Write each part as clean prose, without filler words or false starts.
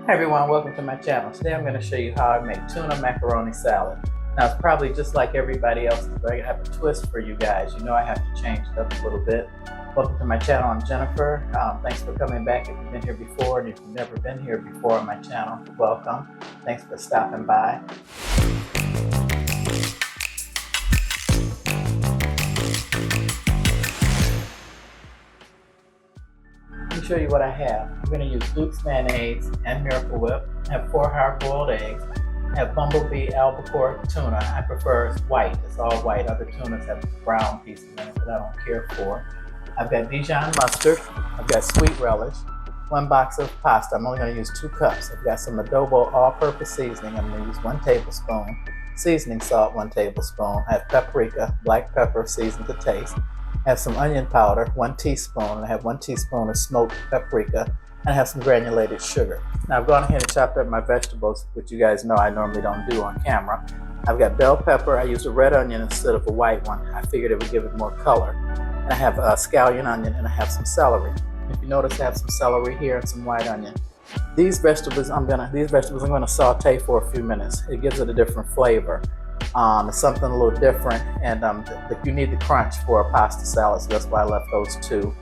Hi everyone, welcome to my channel. Today I'm going to show you how I make tuna macaroni salad. Now it's probably just like everybody else's, but I have a twist for you guys. You know I have to change it up a little bit. Welcome to my channel. I'm Jennifer. Thanks for coming back if you've been here before, and if you've never been here before on my channel, welcome. Thanks for stopping by. Let me show you what I have. I'm going to use Duke's mayonnaise and Miracle Whip. I have 4 hard-boiled eggs. I have Bumblebee albacore tuna. I prefer it's white. It's all white. Other tunas have brown pieces in it that I don't care for. I've got Dijon mustard. I've got sweet relish. 1 box of pasta. I'm only going to use 2 cups. I've got some adobo all-purpose seasoning. I'm going to use 1 tablespoon. Seasoning salt, 1 tablespoon. I have paprika, black pepper seasoned to taste. I have some onion powder, 1 teaspoon, and I have 1 teaspoon of smoked paprika, and I have some granulated sugar. Now I've gone ahead and chopped up my vegetables, which you guys know I normally don't do on camera. I've got bell pepper. I used a red onion instead of a white one. I figured it would give it more color. And I have a scallion onion, and I have some celery. If you notice, I have some celery here and some white onion. These vegetables I'm gonna saute for a few minutes. It gives it a different flavor. It's something a little different, and you need the crunch for a pasta salad, so that's why I left those 2.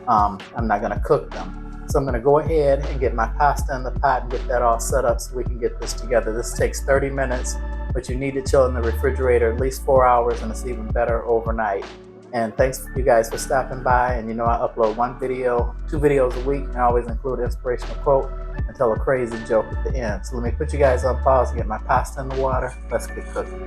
I'm not going to cook them. So I'm going to go ahead and get my pasta in the pot and get that all set up so we can get this together. This takes 30 minutes, but you need to chill in the refrigerator at least 4 hours, and it's even better overnight. And thanks you guys for stopping by. And you know I upload 2 videos a week, and I always include an inspirational quote and tell a crazy joke at the end. So let me put you guys on pause and get my pasta in the water. Let's get cooking.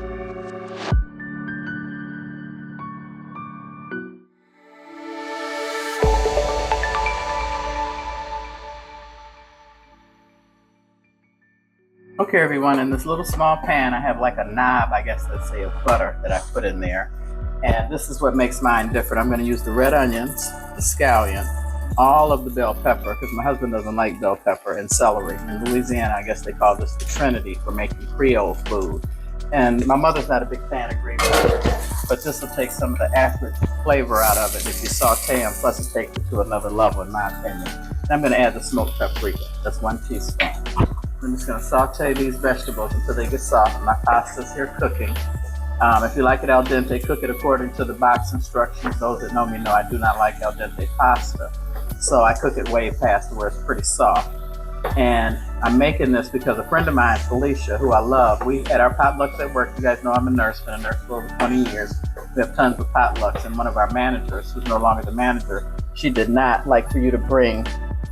Okay everyone, in this little small pan I have like a knob, I guess let's say, of butter that I put in there. And this is what makes mine different. I'm going to use the red onions, the scallion, all of the bell pepper, because my husband doesn't like bell pepper, and celery. In Louisiana, I guess they call this the Trinity for making Creole food. And my mother's not a big fan of green pepper, but this will take some of the acrid flavor out of it if you saute them, plus it takes it to another level in my opinion. And I'm going to add the smoked paprika. That's 1 teaspoon. I'm just going to saute these vegetables until they get soft. My pasta's here cooking. If you like it al dente, cook it according to the box instructions. Those that know me know I do not like al dente pasta. So I cook it way past where it's pretty soft. And I'm making this because a friend of mine, Felicia, who I love, we had our potlucks at work. You guys know I'm a nurse, been a nurse for over 20 years. We have tons of potlucks, and one of our managers, who's no longer the manager, she did not like for you to bring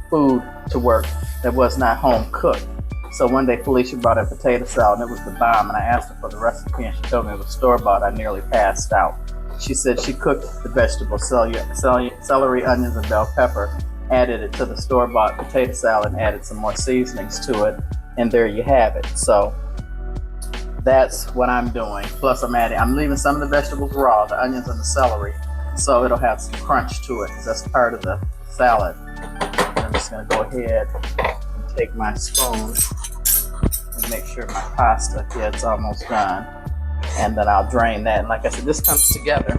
food to work that was not home cooked. So one day Felicia brought a potato salad, and it was the bomb, and I asked her for the recipe, and she told me it was store-bought. I nearly passed out. She said she cooked the vegetables, celery, onions, and bell pepper, added it to the store-bought potato salad, and added some more seasonings to it, and there you have it. So that's what I'm doing. Plus I'm leaving some of the vegetables raw, the onions and the celery, so it'll have some crunch to it, because that's part of the salad. And I'm just going to go ahead and take my spoon and make sure my pasta, it's almost done. And then I'll drain that. And like I said, this comes together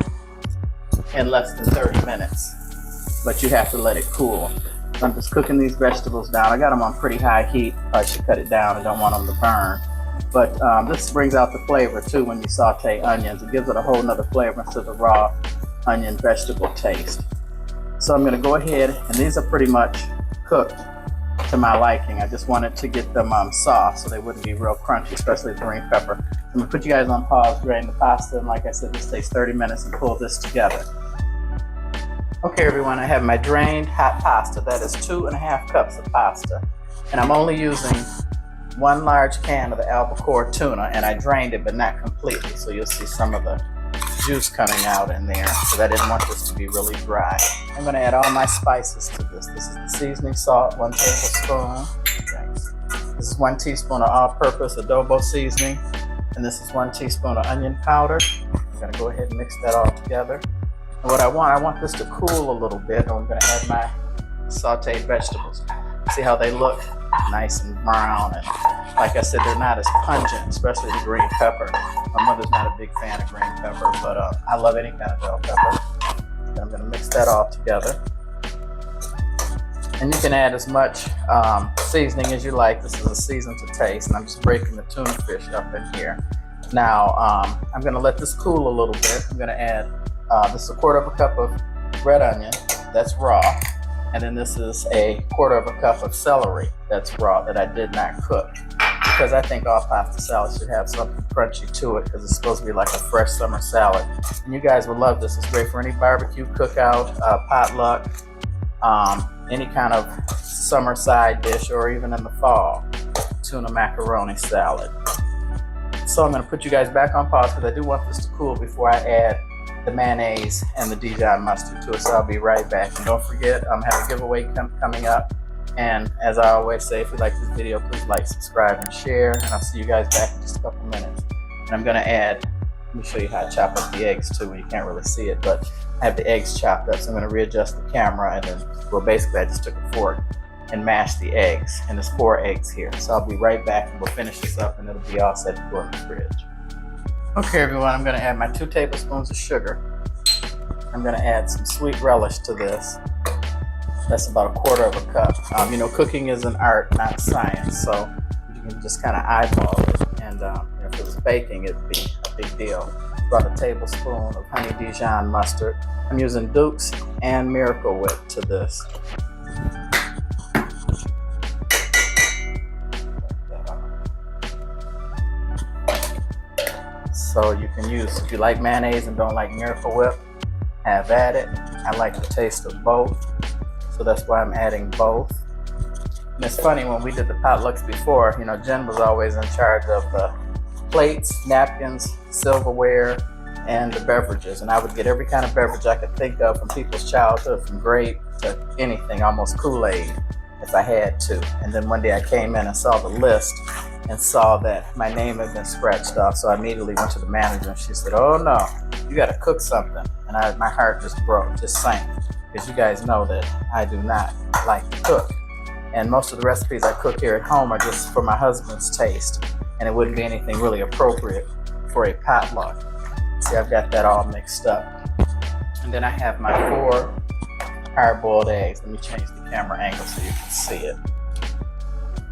in less than 30 minutes. But you have to let it cool. So I'm just cooking these vegetables down. I got them on pretty high heat. I should cut it down. I don't want them to burn. But this brings out the flavor too when you saute onions. It gives it a whole nother flavor to the raw onion vegetable taste. So I'm going to go ahead, and these are pretty much cooked to my liking. I just wanted to get them soft so they wouldn't be real crunchy, especially the green pepper. I'm going to put you guys on pause, drain the pasta, and like I said, this takes 30 minutes and pull this together. Okay everyone, I have my drained hot pasta. That is 2.5 cups of pasta. And I'm only using 1 large can of the albacore tuna, and I drained it but not completely, so you'll see some of the juice coming out in there, because I didn't want this to be really dry. I'm going to add all my spices to this. This is the seasoning salt, 1 tablespoon. Thanks. This is 1 teaspoon of all-purpose adobo seasoning, and this is 1 teaspoon of onion powder. I'm going to go ahead and mix that all together. And what I want this to cool a little bit, and I'm going to add my sauteed vegetables. See how they look? Nice and brown, and like I said, they're not as pungent, especially the green pepper. My mother's not a big fan of green pepper, but I love any kind of bell pepper. And I'm going to mix that all together. And you can add as much seasoning as you like. This is a season to taste, and I'm just breaking the tuna fish up in here. Now, I'm gonna let this cool a little bit. I'm gonna add, this is a 1/4 cup of red onion, that's raw. And then this is a 1/4 cup of celery, that's raw, that I did not cook. Because I think all pasta salad should have something crunchy to it, because it's supposed to be like a fresh summer salad. And you guys would love this. It's great for any barbecue cookout, potluck, any kind of summer side dish, or even in the fall. Tuna macaroni salad. So I'm going to put you guys back on pause because I do want this to cool before I add the mayonnaise and the Dijon mustard to it. So I'll be right back. And don't forget, I have a giveaway coming up. And as I always say, if you like this video, please like, subscribe, and share. And I'll see you guys back in just a couple minutes. And I'm going to add, let me show you how I chop up the eggs too. You can't really see it, but I have the eggs chopped up. So I'm going to readjust the camera, and then, well, basically I just took a fork and mashed the eggs, and there's 4 eggs here. So I'll be right back, and we'll finish this up, and it'll be all set to go in the fridge. Okay, everyone, I'm gonna add my 2 tablespoons of sugar. I'm gonna add some sweet relish to this. That's about a 1/4 cup. You know, cooking is an art, not science, so you can just kind of eyeball it. And if it was baking, it'd be a big deal. About a tablespoon of honey Dijon mustard. I'm using Duke's and Miracle Whip to this. So you can use, if you like mayonnaise and don't like Miracle Whip, have at it. I like the taste of both, so that's why I'm adding both. And it's funny, when we did the potlucks before, you know, Jen was always in charge of the plates, napkins, silverware, and the beverages. And I would get every kind of beverage I could think of from people's childhood, from grape to anything, almost Kool-Aid, if I had to. And then one day I came in and saw the list and saw that my name had been scratched off. So I immediately went to the manager, and she said, "Oh no, you gotta cook something." And my heart just broke, just sank, because you guys know that I do not like to cook. And most of the recipes I cook here at home are just for my husband's taste, and it wouldn't be anything really appropriate for a potluck. See, I've got that all mixed up. And then I have my 4 hard-boiled eggs. Let me change the camera angle so you can see it.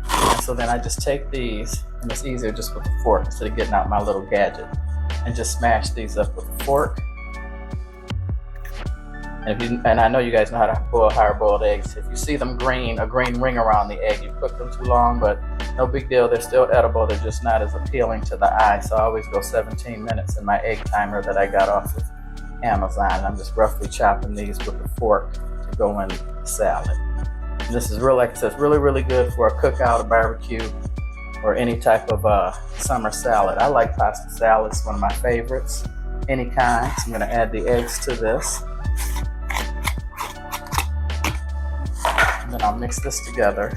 And so then I just take these, and it's easier just with a fork instead of getting out my little gadget, and just smash these up with a fork. And I know you guys know how to boil hard-boiled eggs. If you see them green, a green ring around the egg, you cook them too long, but no big deal. They're still edible. They're just not as appealing to the eye. So I always go 17 minutes in my egg timer that I got off of Amazon. I'm just roughly chopping these with a fork to go in the salad. And this is real, like I said, it's really, really good for a cookout, a barbecue, or any type of summer salad. I like pasta salad. It's one of my favorites, any kind. So I'm going to add the eggs to this. And then I'll mix this together.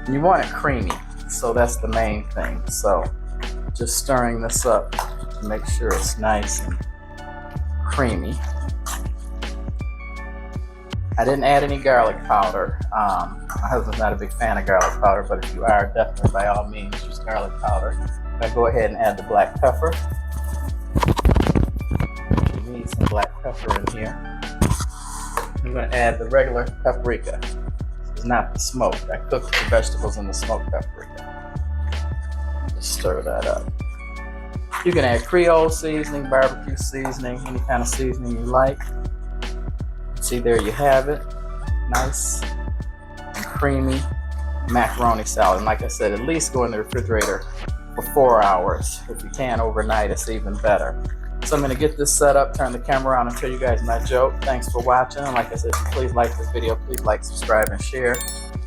And you want it creamy, so that's the main thing. So just stirring this up to make sure it's nice and creamy. I didn't add any garlic powder. My husband's not a big fan of garlic powder, but if you are, definitely by all means use garlic powder. I'm gonna go ahead and add the black pepper. We need some black pepper in here. I'm gonna add the regular paprika. This is not the smoked. I cooked the vegetables in the smoked paprika. Just stir that up. You can add Creole seasoning, barbecue seasoning, any kind of seasoning you like. See, there you have it. Nice and creamy macaroni salad. And like I said, at least go in the refrigerator for 4 hours. If you can overnight, it's even better. So I'm going to get this set up, turn the camera on, and tell you guys my joke. Thanks for watching. And like I said, please like this video. Please like, subscribe, and share.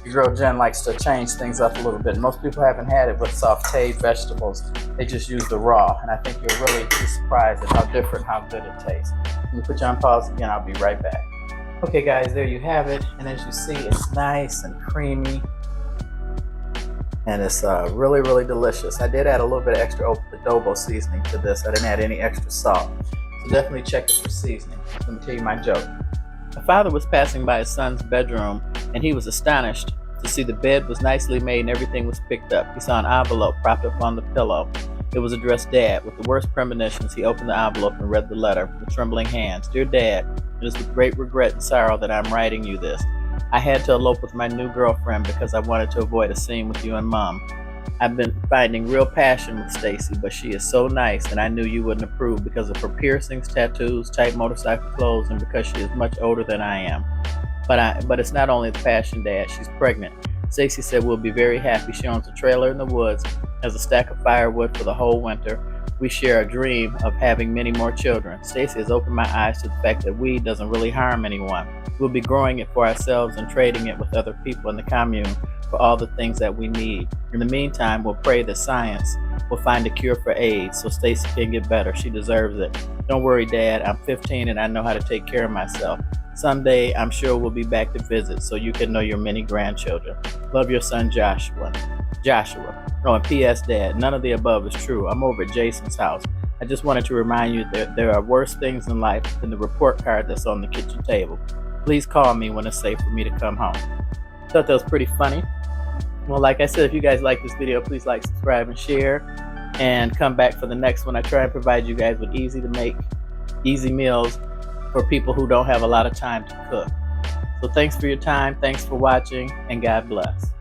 Your girl Jen likes to change things up a little bit. Most people haven't had it with sautéed vegetables. They just use the raw. And I think you'll really be surprised at how different, how good it tastes. Let me put you on pause again. I'll be right back. Okay guys, there you have it. And as you see, it's nice and creamy. And it's really, really delicious. I did add a little bit of extra adobo seasoning to this. I didn't add any extra salt. So definitely check it for seasoning. Let me tell you my joke. A father was passing by his son's bedroom, and he was astonished to see the bed was nicely made and everything was picked up. He saw an envelope propped up on the pillow. It was addressed Dad. With the worst premonitions, he opened the envelope and read the letter with trembling hands. Dear Dad, it is with great regret and sorrow that I am writing you this. I had to elope with my new girlfriend because I wanted to avoid a scene with you and Mom. I've been finding real passion with Stacy, but she is so nice, and I knew you wouldn't approve because of her piercings, tattoos, tight motorcycle clothes, and because she is much older than I am. But it's not only the passion, Dad. She's pregnant. Stacy said we'll be very happy. She owns a trailer in the woods, has a stack of firewood for the whole winter. We share a dream of having many more children. Stacy has opened my eyes to the fact that weed doesn't really harm anyone. We'll be growing it for ourselves and trading it with other people in the commune for all the things that we need. In the meantime, we'll pray that science will find a cure for AIDS so Stacy can get better. She deserves it. Don't worry, Dad. I'm 15 and I know how to take care of myself. Someday, I'm sure we'll be back to visit so you can know your many grandchildren. Love, your son, Joshua. Oh, and P.S. Dad, none of the above is true. I'm over at Jason's house. I just wanted to remind you that there are worse things in life than the report card that's on the kitchen table. Please call me when it's safe for me to come home. Thought that was pretty funny. Well, like I said, if you guys like this video, please like, subscribe, and share. And come back for the next one. I try and provide you guys with easy to make, easy meals for people who don't have a lot of time to cook. So thanks for your time, thanks for watching, and God bless.